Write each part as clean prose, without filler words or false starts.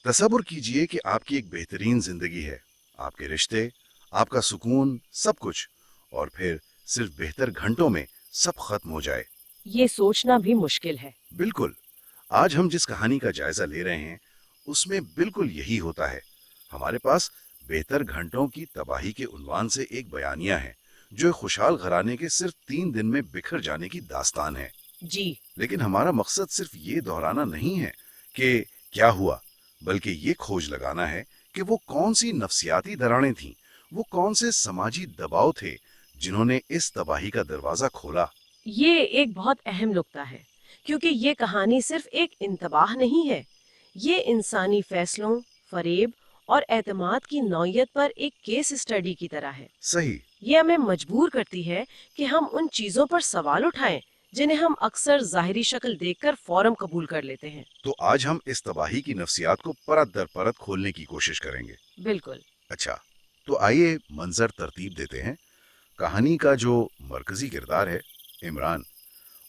तसव्वुर कीजिए कि आपकी एक बेहतरीन जिंदगी है, आपके रिश्ते, आपका सुकून, सब कुछ, और फिर सिर्फ बेहतर घंटों में सब खत्म हो जाए। ये सोचना भी मुश्किल है। बिल्कुल। आज हम जिस कहानी का जायजा ले रहे हैं उसमें बिल्कुल यही होता है। हमारे पास बेहतर घंटों की तबाही के उन्वान से एक बयानिया है जो एक खुशहाल घराने के सिर्फ 3 दिन में बिखर जाने की दास्तान है। जी। लेकिन हमारा मकसद सिर्फ ये दोहराना नहीं है कि क्या हुआ, बल्कि ये खोज लगाना है कि वो कौन सी नफ्सियाती दरारें थीं, वो कौन से समाजी दबाव थे जिन्होंने इस तबाही का दरवाजा खोला। ये एक बहुत अहम नुक्ता है, क्योंकि ये कहानी सिर्फ एक इंतबाह नहीं है। ये इंसानी फैसलों, फरेब और एतमाद की नौयत पर एक केस स्टडी की तरह है। सही। ये हमें मजबूर करती है कि हम उन चीजों पर सवाल उठाएं जिन्हें हम अक्सर जाहिरी शक्ल देखकर फौरन कबूल कर लेते हैं। तो आज हम इस तबाही की नफ्सियात को परत दर परत खोलने की कोशिश करेंगे। बिल्कुल। अच्छा, तो आइए मंजर तरतीब देते हैं। कहानी का जो मरकजी किरदार है, इमरान,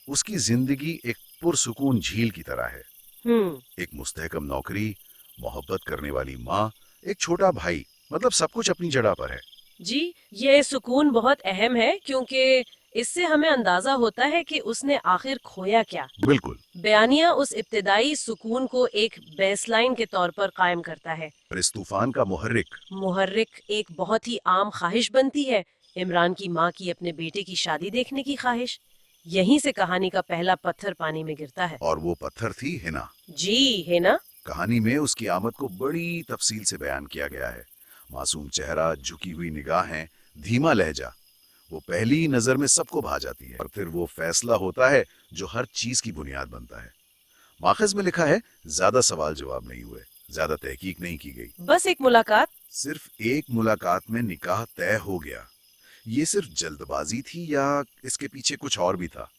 उसकी जिंदगी एक पुरसुकून झील की तरह है। हम्म। एक मुस्तहकम नौकरी, मोहब्बत करने वाली माँ, एक छोटा भाई, मतलब सब कुछ अपनी जगह पर है। जी, ये सुकून बहुत अहम है, क्योंकि इससे हमें अंदाजा होता है कि उसने आखिर खोया क्या। बिल्कुल। बयानिया उस इब्तिदाई सुकून को एक बेसलाइन के तौर पर कायम करता है। और इस तूफान का मुहर्रिक एक बहुत ही आम ख्वाहिश बनती है, इमरान की माँ की अपने बेटे की शादी देखने की ख्वाहिश। यहीं से कहानी का पहला पत्थर पानी में गिरता है। और वो पत्थर थी हिना। जी है ना। कहानी में उसकी आमद को बड़ी तफसील से बयान किया गया है। मासूम चेहरा, झुकी हुई निगाहें, धीमा लहजा, वो पहली नजर में सबको भा जाती है। और फिर वो फैसला होता है जो हर चीज की बुनियाद बनता है। माखज़ में लिखा है, ज्यादा सवाल जवाब नहीं हुए, ज्यादा तहकीक नहीं की गई, बस एक मुलाकात। सिर्फ एक मुलाकात में निकाह तय हो गया। ये सिर्फ जल्दबाजी थी या इसके पीछे कुछ और भी था?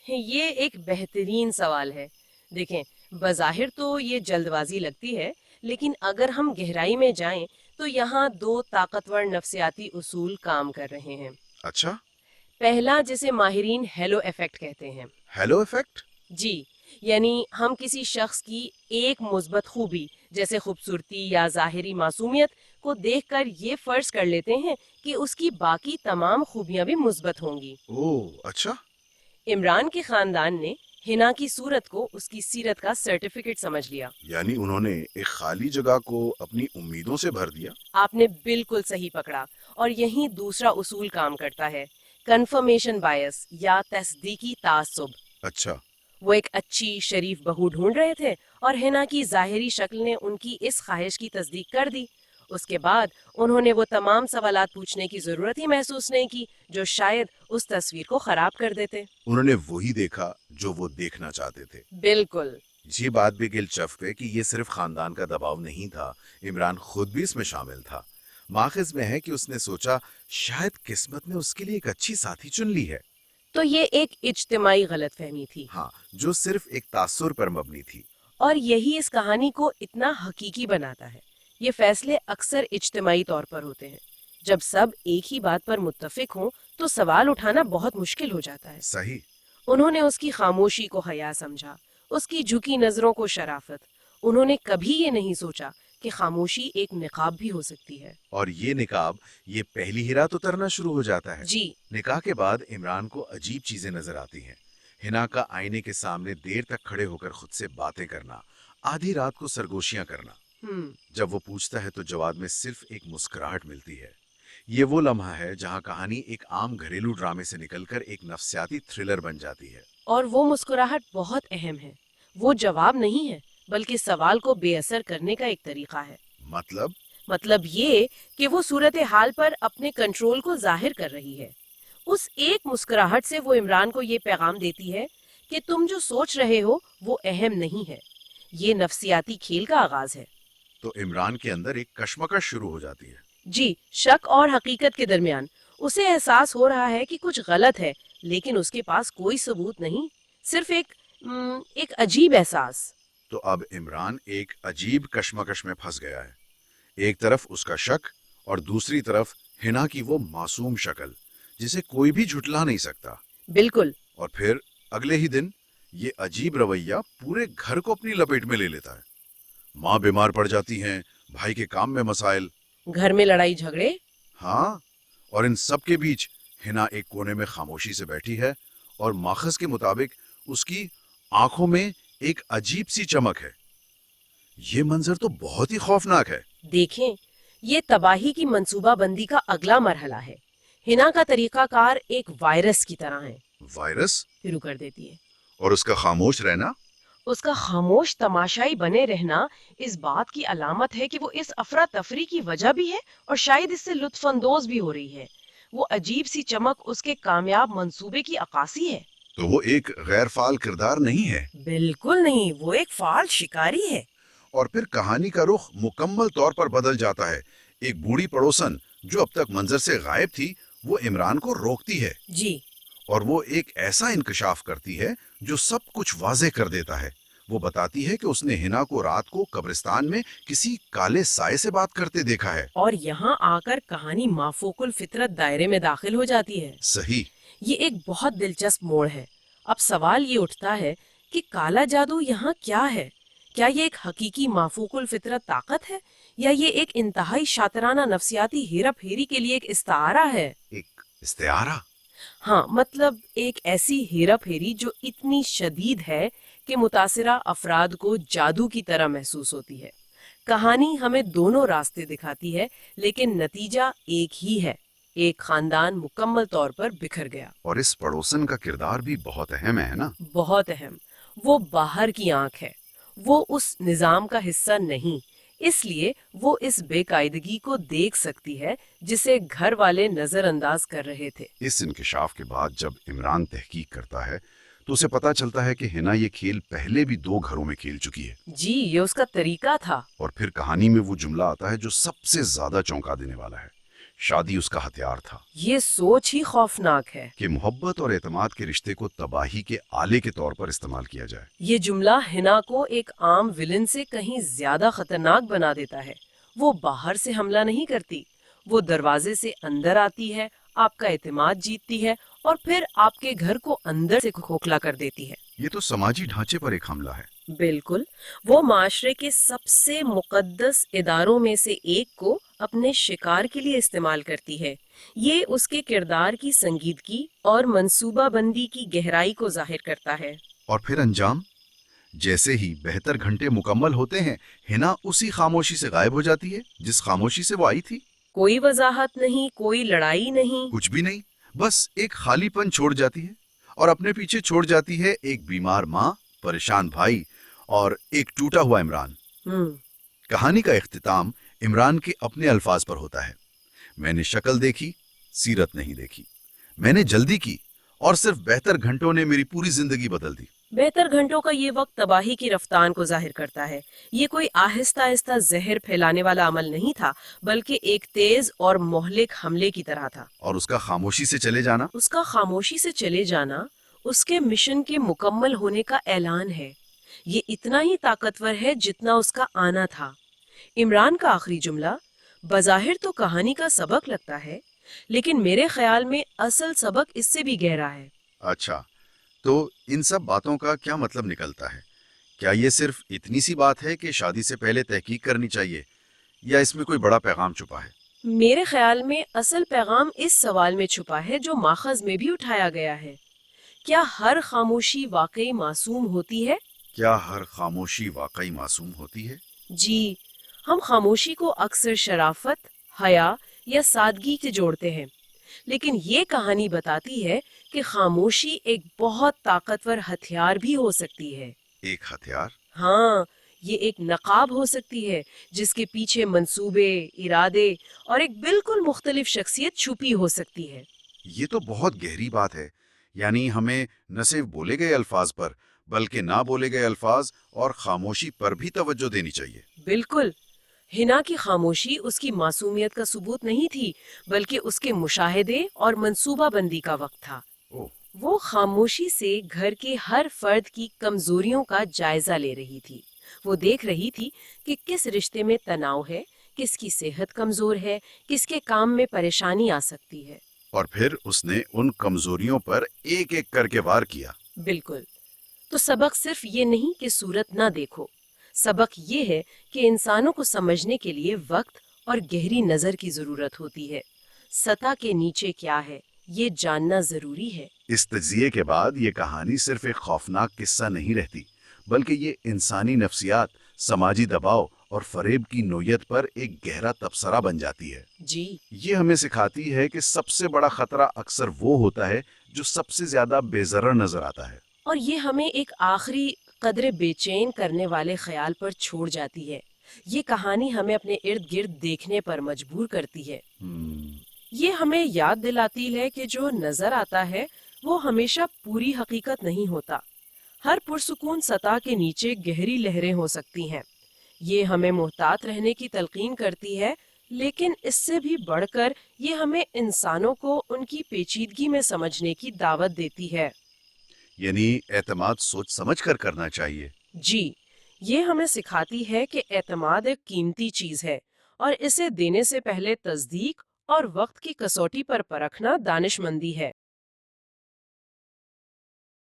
ये एक बेहतरीन सवाल है। देखें, बज़ाहिर तो ये जल्दबाजी लगती है, लेकिन अगर हम गहराई में जाएं तो यहाँ दो ताकतवर नफ्सियाती उसूल काम कर रहे हैं। अच्छा। पहला, जिसे माहिरीन हेलो इफेक्ट कहते हैं। Hello effect? जी, यानी हम किसी शख्स की एक मुस्बत खूबी, जैसे खूबसूरती या ज़ाहिरी मासूमियत, को देखकर ये फर्ज कर लेते हैं कि उसकी बाकी तमाम खूबियां भी मुस्बत होंगी। ओह अच्छा। इमरान के खानदान ने हिना की सूरत को उसकी सीरत का सर्टिफिकेट समझ लिया। यानी उन्होंने एक खाली जगह को अपनी उम्मीदों से भर दिया। आपने बिल्कुल सही पकड़ा। और यही दूसरा उसूल काम करता है, कंफर्मेशन बायस या तस्दीकी तासुब। अच्छा। वो एक अच्छी शरीफ बहू ढूंढ रहे थे और हिना की जाहिरी शक्ल ने उनकी इस ख्वाहिश की तस्दीक कर दी। उसके बाद उन्होंने वो तमाम सवालात पूछने की जरूरत ही महसूस नहीं की जो शायद उस तस्वीर को खराब कर देते। उन्होंने वही देखा जो वो देखना चाहते थे। बिल्कुल। ये बात भी दिलचस्प है कि ये सिर्फ खानदान का दबाव नहीं था, इमरान खुद भी इसमें शामिल था। माखिज में है कि उसने सोचा शायद किस्मत ने उसके लिए एक अच्छी साथी चुन ली है। तो ये एक इज्तिमाई गलतफहमी थी। हाँ, जो सिर्फ एक तासुर पर मबनी थी। और यही इस कहानी को इतना हकीकी बनाता है। ये फैसले अक्सर इज्तिमाई तौर पर होते हैं। जब सब एक ही बात पर मुत्तफिक हों तो सवाल उठाना बहुत मुश्किल हो जाता है। सही। उन्होंने उसकी खामोशी को हया समझा, उसकी झुकी नजरों को शराफत। उन्होंने कभी ये नहीं सोचा कि खामोशी एक निकाब भी हो सकती है। और ये निकाब, ये पहली ही रात उतरना शुरू हो जाता है। जी। निकाह के बाद इमरान को अजीब चीजें नजर आती हैं। हिना का आईने के सामने देर तक खड़े होकर खुद से बातें करना, आधी रात को सरगोशियां करना। जब वो पूछता है तो जवाब में सिर्फ एक मुस्कुराहट मिलती है। ये वो लम्हा है जहां कहानी एक आम घरेलू ड्रामे से निकलकर एक नफ्सियाती थ्रिलर बन जाती है। और वो मुस्कुराहट बहुत अहम है। वो जवाब नहीं है, बल्कि सवाल को बेअसर करने का एक तरीका है। मतलब? मतलब ये कि वो सूरत हाल पर अपने कंट्रोल को जाहिर कर रही है। उस एक मुस्कुराहट से वो इमरान को ये पैगाम देती है कि तुम जो सोच रहे हो वो अहम नहीं है। ये नफ्सियाती खेल का आगाज है। तो इमरान के अंदर एक कश्मकश शुरू हो जाती है। जी, शक और हकीकत के दरमियान। उसे एहसास हो रहा है कि कुछ गलत है, लेकिन उसके पास कोई सबूत नहीं, सिर्फ एक अजीब एहसास। तो अब इमरान एक अजीब कश्मकश में फंस गया है। एक तरफ उसका शक और दूसरी तरफ हिना की वो मासूम शक्ल जिसे कोई भी झुठला नहीं सकता। बिल्कुल। और फिर अगले ही दिन ये अजीब रवैया पूरे घर को अपनी लपेट में ले लेता है। माँ बीमार पड़ जाती हैं, भाई के काम में मसाइल। घर में लड़ाई झगड़े। हाँ, और इन सब के बीच हिना एक कोने में खामोशी से बैठी है और माखज के मुताबिक उसकी आंखों में एक अजीब सी चमक है। ये मंजर तो बहुत ही खौफनाक है। देखें, ये तबाही की मंसूबाबंदी का अगला मरहला है। हिना का तरीकाकार एक वायरस की तरह है। वायरस? शुरू कर देती है। और उसका खामोश रहना? उसका खामोश तमाशाई बने रहना इस बात की अलामत है कि वो इस अफरा तफरी की वजह भी है और शायद इससे लुत्फ अंदोज भी हो रही है। वो अजीब सी चमक उसके कामयाब मंसूबे की अक्कासी है। तो वो एक गैर फाल किरदार नहीं है। बिल्कुल नहीं, वो एक फाल शिकारी है। और फिर कहानी का रुख मुकम्मल तौर पर बदल जाता है। एक बूढ़ी पड़ोसन जो अब तक मंजर से गायब थी, वो इमरान को रोकती है। जी। और वो एक ऐसा इंकशाफ करती है जो सब कुछ वाजे कर देता है। वो बताती है कि उसने हिना को रात को कब्रिस्तान में किसी काले साए से बात करते देखा है। और यहाँ आकर कहानी माफूकुल फितरत दायरे में दाखिल हो जाती है। सही। ये एक बहुत दिलचस्प मोड़ है। अब सवाल ये उठता है कि काला जादू यहाँ क्या है? क्या ये एक हकीकी माफूकुल फितरत ताकत है या ये एक इंतहाई शातराना नफसियाती हेरा फेरी के लिए एक इस्तारा है? एक इस्तिआरा? हाँ, मतलब एक ऐसी हेरा फेरी जो इतनी शदीद है कि मुतासिरा अफराद को जादू की तरह महसूस होती है। कहानी हमें दोनों रास्ते दिखाती है, लेकिन नतीजा एक ही है। एक खानदान मुकम्मल तौर पर बिखर गया। और इस पड़ोसन का किरदार भी बहुत अहम है ना? बहुत अहम। वो बाहर की आंख है, वो उस निजाम का हिस्सा नहीं, इसलिए वो इस बेकायदगी को देख सकती है जिसे घर वाले नजरअंदाज कर रहे थे। इस इंकशाफ के बाद जब इमरान तहकीक करता है तो उसे पता चलता है कि हिना ये खेल पहले भी 2 घरों में खेल चुकी है। जी, ये उसका तरीका था। और फिर कहानी में वो जुमला आता है जो सबसे ज्यादा चौंका देने वाला है। शादी उसका हथियार था। ये सोच ही खौफनाक है कि मोहब्बत और एतमाद के रिश्ते को तबाही के आले के तौर पर इस्तेमाल किया जाए। ये जुमला हिना को एक आम विलन से कहीं ज्यादा खतरनाक बना देता है। वो बाहर से हमला नहीं करती, वो दरवाजे से अंदर आती है, आपका एतमाद जीतती है और फिर आपके घर को अंदर से खोखला कर देती है। ये तो समाजी ढांचे पर एक हमला है। बिल्कुल, वो माशरे के सबसे मुकद्दस इदारों में से एक को अपने शिकार के लिए इस्तेमाल करती है। ये उसके किरदार की संजीदगी और मंसूबाबंदी की गहराई को जाहिर करता है। और फिर अंजाम? जैसे ही बेहतर घंटे मुकम्मल होते हैं, हिना उसी खामोशी से गायब हो जाती है जिस खामोशी से वो आई थी। कोई वजाहत नहीं, कोई लड़ाई नहीं, कुछ भी नहीं, बस एक खालीपन छोड़ जाती है और अपने पीछे छोड़ जाती है एक बीमार माँ, परेशान भाई और एक टूटा हुआ इमरान। कहानी का इख्तिताम इमरान के अपने अल्फाज पर होता है। मैंने शक्ल देखी, सीरत नहीं देखी। मैंने जल्दी की और सिर्फ बेहतर घंटों ने मेरी पूरी जिंदगी बदल दी। बेहतर घंटों का ये वक्त तबाही की रफ्तार को जाहिर करता है। ये कोई आहिस्ता आहिस्ता जहर फैलाने वाला अमल नहीं था, बल्कि एक तेज और मोहलिक हमले की तरह था। और उसका खामोशी से चले जाना? उसका खामोशी से चले जाना उसके मिशन के मुकम्मल होने का ऐलान है। ये इतना ही ताकतवर है जितना उसका आना था। इमरान का आखिरी जुमला बज़ाहिर तो कहानी का सबक लगता है, लेकिन मेरे ख्याल में असल सबक इससे भी गहरा है। अच्छा, तो इन सब बातों का क्या मतलब निकलता है? क्या ये सिर्फ इतनी सी बात है कि शादी से पहले तहकीक करनी चाहिए, या इसमें कोई बड़ा पैगाम छुपा है? मेरे ख्याल में असल पैगाम इस सवाल में छुपा है जो माखज में भी उठाया गया है। क्या हर खामोशी वाकई मासूम होती है? क्या हर खामोशी वाकई मासूम होती है? जी, हम खामोशी को अक्सर शराफत, हया या सादगी से जोड़ते हैं, लेकिन ये कहानी बताती है कि खामोशी एक बहुत ताकतवर हथियार भी हो सकती है। एक हथियार? हाँ, ये एक नकाब हो सकती है जिसके पीछे मंसूबे, इरादे और एक बिल्कुल मुख्तलिफ शख्सियत छुपी हो सकती है। ये तो बहुत गहरी बात है। यानी हमें न सिर्फ बोले गए अल्फाज पर, बल्कि ना बोले गए अल्फाज और खामोशी पर भी तवज्जो देनी चाहिए। बिल्कुल, हिना की खामोशी उसकी मासूमियत का सबूत नहीं थी, बल्कि उसके मुशाहिदे और मंसूबाबंदी का वक्त था। ओह, वो खामोशी से घर के हर फर्द की कमजोरियों का जायजा ले रही थी। वो देख रही थी कि किस रिश्ते में तनाव है, किसकी सेहत कमजोर है, किसके काम में परेशानी आ सकती है। और फिर उसने उन कमजोरियों पर एक एक करके वार किया। बिल्कुल। तो सबक सिर्फ ये नहीं कि सूरत ना देखो, سبق یہ ہے کہ انسانوں کو سمجھنے کے لیے وقت اور گہری نظر کی ضرورت ہوتی ہے۔ سطح کے نیچے کیا ہے یہ جاننا ضروری ہے۔ اس تجزیے کے بعد یہ کہانی صرف ایک خوفناک قصہ نہیں رہتی، بلکہ یہ انسانی نفسیات، سماجی دباؤ اور فریب کی نوعیت پر ایک گہرا تبصرہ بن جاتی ہے۔ جی، یہ ہمیں سکھاتی ہے کہ سب سے بڑا خطرہ اکثر وہ ہوتا ہے جو سب سے زیادہ بے ضرر نظر آتا ہے۔ اور یہ ہمیں ایک آخری قدرے بے چین کرنے والے خیال پر چھوڑ جاتی ہے۔ یہ کہانی ہمیں اپنے ارد گرد دیکھنے پر مجبور کرتی ہے۔ یہ ہمیں یاد دلاتی ہے کہ جو نظر آتا ہے وہ ہمیشہ پوری حقیقت نہیں ہوتا۔ ہر پرسکون سطح کے نیچے گہری لہریں ہو سکتی ہیں۔ یہ ہمیں محتاط رہنے کی تلقین کرتی ہے، لیکن اس سے بھی بڑھ کر یہ ہمیں انسانوں کو ان کی پیچیدگی میں سمجھنے کی دعوت دیتی ہے۔ یعنی اعتماد سوچ سمجھ کر کرنا چاہیے۔ جی، یہ ہمیں سکھاتی ہے کہ اعتماد ایک قیمتی چیز ہے اور اسے دینے سے پہلے تصدیق اور وقت کی کسوٹی پر پرکھنا دانش مندی ہے۔